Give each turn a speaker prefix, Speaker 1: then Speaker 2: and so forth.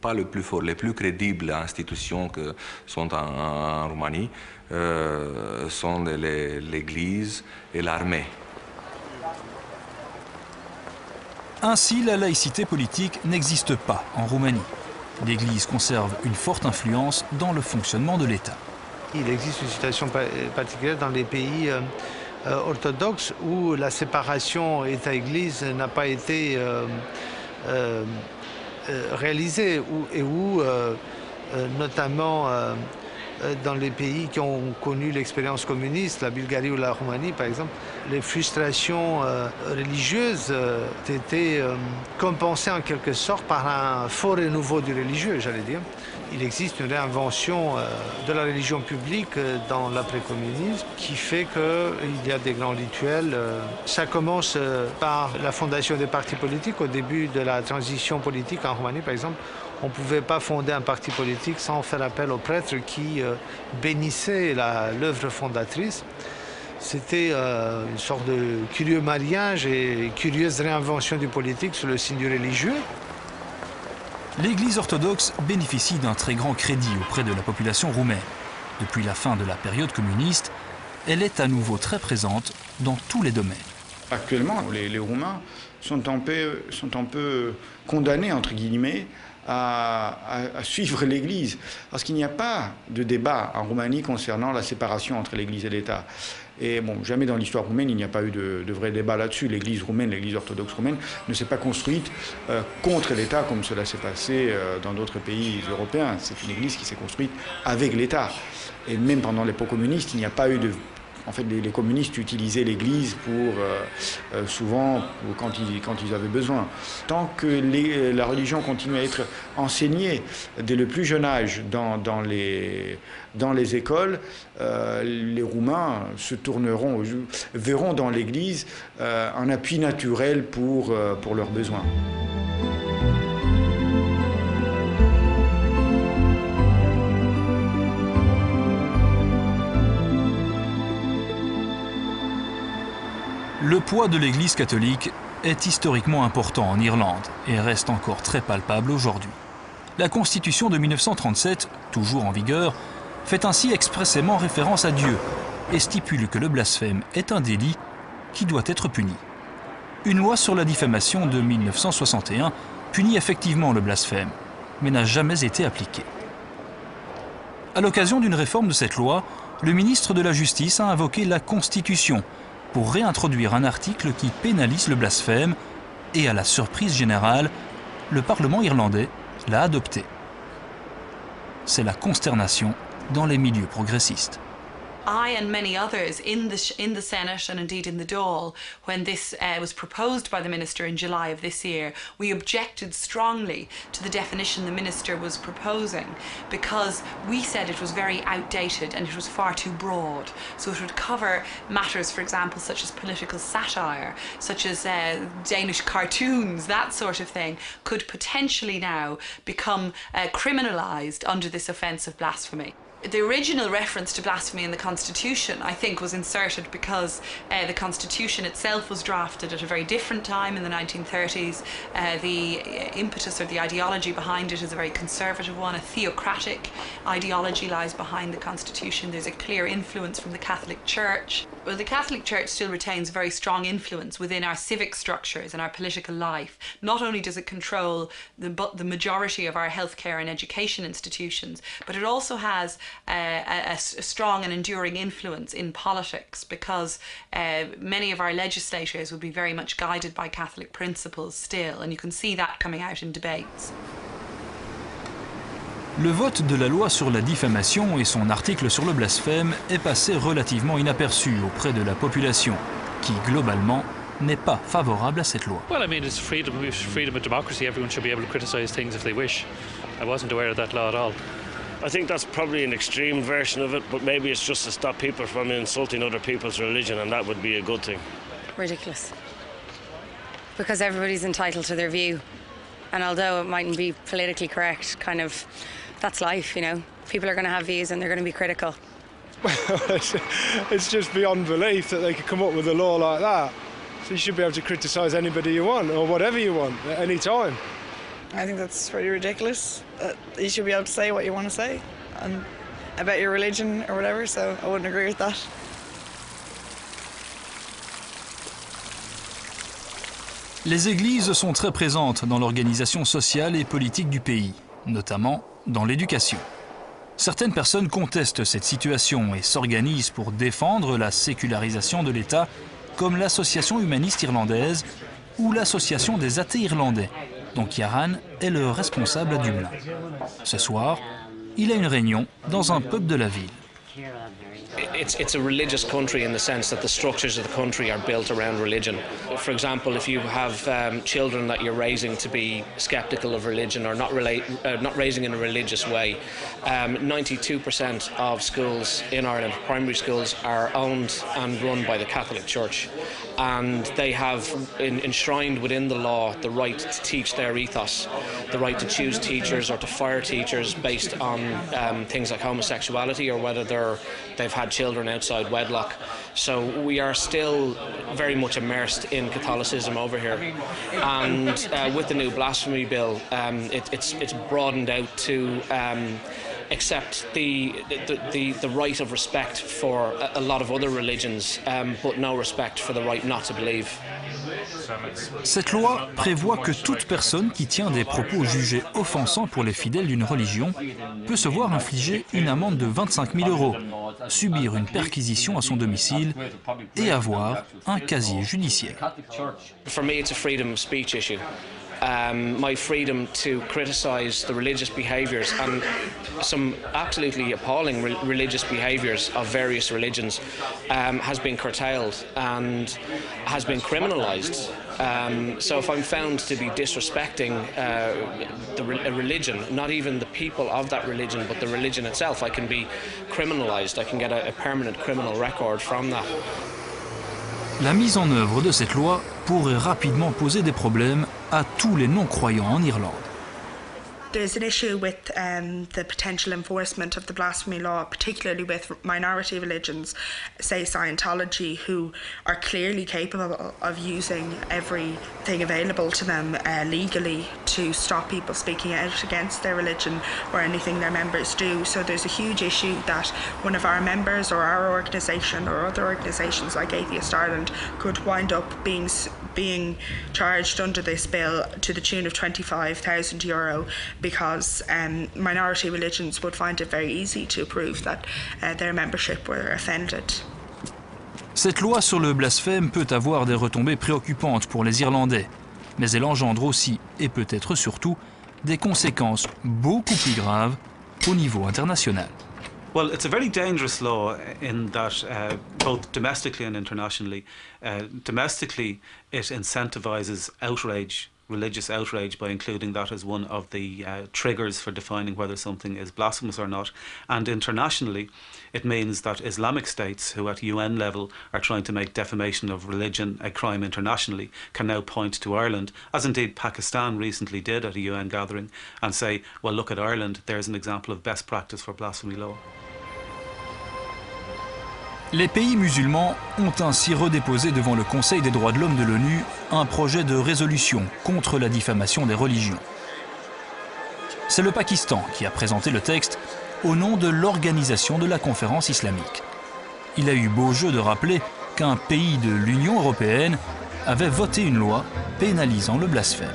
Speaker 1: pas le plus fort, les plus crédibles institutions que sont en Roumanie sont l'Église et l'armée.
Speaker 2: Ainsi, la laïcité politique n'existe pas en Roumanie. L'Église conserve une forte influence dans le fonctionnement de l'État.
Speaker 3: Il existe une situation particulière dans les pays orthodoxes où la séparation État-Église n'a pas été réalisée et où, notamment dans les pays qui ont connu l'expérience communiste, la Bulgarie ou la Roumanie par exemple, les frustrations religieuses étaient compensées en quelque sorte par un fort renouveau du religieux, j'allais dire. Il existe une réinvention de la religion publique dans l'après-communisme qui fait qu'il y a des grands rituels. Ça commence par la fondation des partis politiques. Au début de la transition politique en Roumanie, par exemple, on ne pouvait pas fonder un parti politique sans faire appel aux prêtres qui bénissaient l'œuvre fondatrice. C'était une sorte de curieux mariage et curieuse réinvention du politique sous le signe du religieux.
Speaker 2: L'Église orthodoxe bénéficie d'un très grand crédit auprès de la population roumaine. Depuis la fin de la période communiste, elle est à nouveau très présente dans tous les domaines.
Speaker 4: Actuellement, les Roumains sont un peu condamnés, entre guillemets, à suivre l'Église. Parce qu'il n'y a pas de débat en Roumanie concernant la séparation entre l'Église et l'État. Et bon, jamais dans l'histoire roumaine, il n'y a pas eu de vrai débat là-dessus. L'Église roumaine, l'Église orthodoxe roumaine, ne s'est pas construite contre l'État comme cela s'est passé dans d'autres pays européens. C'est une Église qui s'est construite avec l'État. Et même pendant l'époque communiste, il n'y a pas eu de... En fait, les communistes utilisaient l'Église pour, souvent quand ils avaient besoin. Tant que la religion continue à être enseignée dès le plus jeune âge dans les écoles, les Roumains verront dans l'Église un appui naturel pour leurs besoins.
Speaker 2: Le poids de l'Église catholique est historiquement important en Irlande et reste encore très palpable aujourd'hui. La Constitution de 1937, toujours en vigueur, fait ainsi expressément référence à Dieu et stipule que le blasphème est un délit qui doit être puni. Une loi sur la diffamation de 1961 punit effectivement le blasphème, mais n'a jamais été appliquée. À l'occasion d'une réforme de cette loi, le ministre de la Justice a invoqué la Constitution pour réintroduire un article qui pénalise le blasphème et, à la surprise générale, le Parlement irlandais l'a adopté. C'est la consternation dans les milieux progressistes.
Speaker 5: I and many others in the Senate and indeed in the Dáil, when this was proposed by the Minister in July of this year, we objected strongly to the definition the Minister was proposing because we said it was very outdated and it was far too broad. So it would cover matters, for example, such as political satire, such as Danish cartoons, that sort of thing, could potentially now become criminalised under this offence of blasphemy. The original reference to blasphemy in the Constitution, I think, was inserted because the Constitution itself was drafted at a very different time in the 1930s. The impetus or the ideology behind it is a very conservative one. A theocratic ideology lies behind the Constitution. There's a clear influence from the Catholic Church. Well, the Catholic Church still retains very strong influence within our civic structures and our political life. Not only does it control the majority of our healthcare and education institutions, but it also has a strong and enduring influence in politics because many of our legislators would be very much guided by Catholic principles still, and you can see that coming out in debates.
Speaker 2: Le vote de la loi sur la diffamation et son article sur le blasphème est passé relativement inaperçu auprès de la population, qui globalement n'est pas favorable à cette loi.
Speaker 6: Well, I mean, it's freedom of democracy. Everyone should be able to criticise things if they wish. I wasn't aware of that law at all.
Speaker 7: I think that's probably an extreme version of it, but maybe it's just to stop people from insulting other people's religion, and that would be a good thing.
Speaker 8: Ridiculous. Because everybody's entitled to their view. And although it mightn't be politically correct, kind of, that's life, you know. People are going to have views and they're going to be critical.
Speaker 9: Well, it's just beyond belief that they could come up with a law like that. So you should be able to criticise anybody you want, or whatever you want, at any time.
Speaker 10: I think that's pretty ridiculous. You should be able to say what you want to say and about your religion or whatever, so I wouldn't agree with that.
Speaker 2: Les églises sont très présentes dans l'organisation sociale et politique du pays, notamment dans l'éducation. Certaines personnes contestent cette situation et s'organisent pour défendre la sécularisation de l'État, comme l'association humaniste irlandaise ou l'association des athées irlandais, dont Kieran est le responsable à Dublin. Ce soir, il a une réunion dans un pub de la ville.
Speaker 11: It's a religious country in the sense that the structures of the country are built around religion. For example, if you have children that you're raising to be skeptical of religion or not raising in a religious way, 92% of schools in Ireland, primary schools, are owned and run by the Catholic Church. And they have enshrined within the law the right to teach their ethos, the right to choose teachers or to fire teachers based on things like homosexuality or whether they've had children outside wedlock. So we are still very much immersed in Catholicism over here. And with the new blasphemy bill, it's broadened out to accept the right of respect for a lot of other religions, but no respect for the right not to believe.
Speaker 2: Cette loi prévoit que toute personne qui tient des propos jugés offensants pour les fidèles d'une religion peut se voir infliger une amende de 25 000 €, subir une perquisition à son domicile et avoir un casier judiciaire.
Speaker 11: For me, it's a freedom of speech issue. My freedom to criticise the religious behaviours and some absolutely appalling religious behaviours of various religions has been curtailed and has been criminalised. So if I'm found to be disrespecting a religion, not even the people of that religion, but the religion itself, I can be criminalised. I can get a permanent criminal record from that.
Speaker 2: La mise en œuvre de cette loi pourrait rapidement poser des problèmes à tous les non-croyants en Irlande.
Speaker 12: There's an issue with the potential enforcement of the blasphemy law, particularly with minority religions, say Scientology, who are clearly capable of using everything available to them legally to stop people speaking out against their religion or anything their members do. So there's a huge issue that one of our members or our organisation or other organisations like Atheist Ireland could wind up being charged under this bill to the tune of €25,000 because minority religions would find it very easy to prove that their membership were offended.
Speaker 2: Cette loi sur le blasphème peut avoir des retombées préoccupantes pour les Irlandais, mais elle engendre aussi, et peut-être surtout, des conséquences beaucoup plus graves au niveau international.
Speaker 13: Well, it's a very dangerous law in that both domestically and internationally. Domestically, it incentivises outrage, religious outrage, by including that as one of the triggers for defining whether something is blasphemous or not. And internationally, it means that Islamic states who at UN level are trying to make defamation of religion a crime internationally can now point to Ireland, as indeed Pakistan recently did at a UN gathering, and say, well, look at Ireland, there's an example of best practice for blasphemy law.
Speaker 2: Les pays musulmans ont ainsi redéposé devant le Conseil des droits de l'homme de l'ONU un projet de résolution contre la diffamation des religions. C'est le Pakistan qui a présenté le texte au nom de l'Organisation de la Conférence islamique. Il a eu beau jeu de rappeler qu'un pays de l'Union européenne avait voté une loi pénalisant le blasphème.